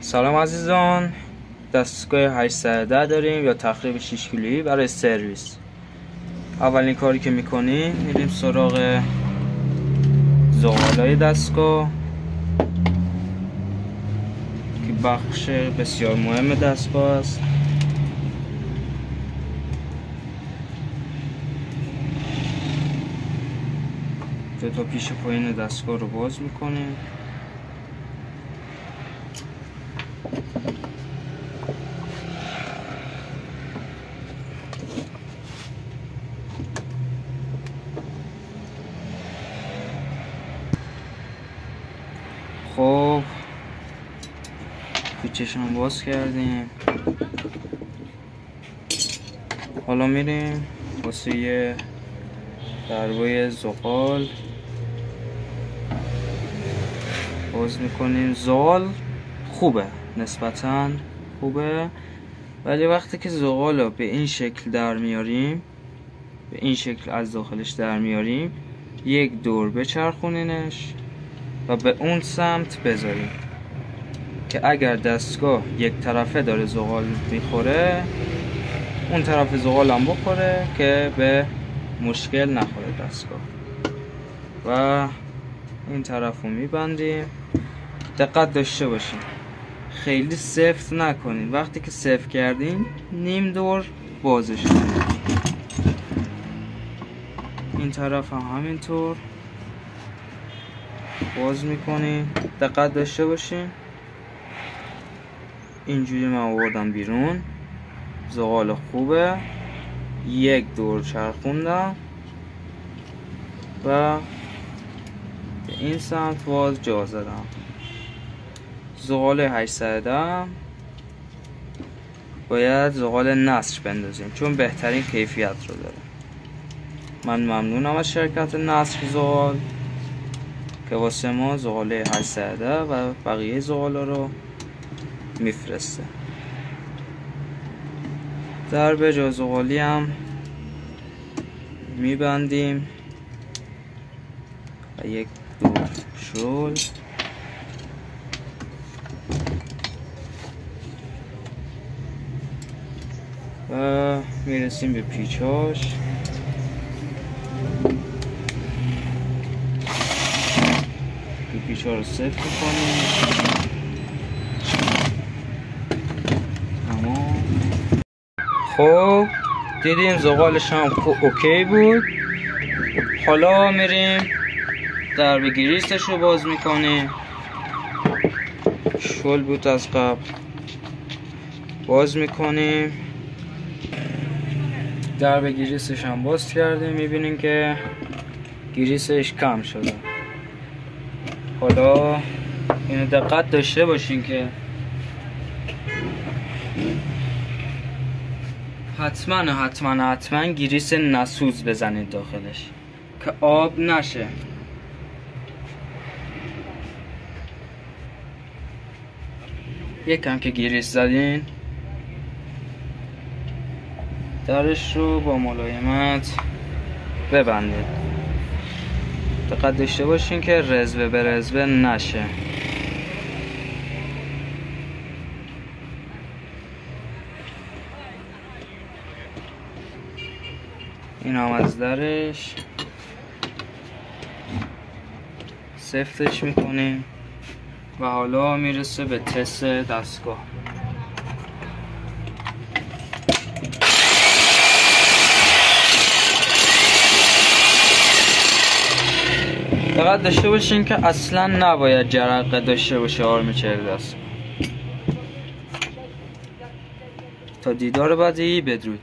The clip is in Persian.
سلام عزیزان، دستگاه 810 داریم یا تخریب 6 کیلویی برای سرویس. اولین کاری که میکنیم میریم سراغ زغالای دستگاه که بخش بسیار مهم دستگاه است. دو تا پیش پایین دستگاه رو باز میکنیم. خب پیچشون باز کردیم. حالا میریم واسه یه دربای زغال باز میکنیم. زغال خوبه، نسبتاً خوبه، ولی وقتی که زغال رو به این شکل در میاریم، به این شکل از داخلش در میاریم، یک دور بچرخونینش و به اون سمت بذاریم که اگر دستگاه یک طرفه داره زغال میخوره، اون طرف زغال هم بخوره که به مشکل نخوره دستگاه. و این طرف رو میبندیم. دقت داشته باشیم خیلی سفت نکنیم. وقتی که سفت کردیم نیم دور بازش کنیم. این طرف هم همینطور باز میکنیم. دقت داشته باشیم. اینجوری من آوردم بیرون. زغال خوبه، یک دور چرخوندم و به این سمت باز جا زدم. زغال 810 باید زغال نصر بندازیم چون بهترین کیفیت رو داره. من ممنونم از شرکت نصر زغال که واسه ما زغال 810 و بقیه زغالا رو میفرسته. درب جا زغالی هم میبندیم و یک دور شل و میرسیم به پیچاش. پیچا رو صفر میکنیم. خب دیدیم زغالش هم اوکی بود. حالا میریم درب گریسش رو باز میکنیم. شل بود از قبل، باز میکنیم. درب گریسش هم باز کردیم. میبینیم که گریسش کم شده. حالا اینو دقت داشته باشین که حتما گریس نسوز بزنید داخلش که آب نشه. یکم که گریس زدین، درش رو با ملایمت ببندید. دقت داشته باشین که رزوه به رزوه نشه. این هم از درش سفتش میکنیم و حالا میرسه به تست دستگاه. دقت داشته باشین که اصلا نباید جرقه داشته باشه آرمیچر دست. تا دیدار بعدی، بدرود.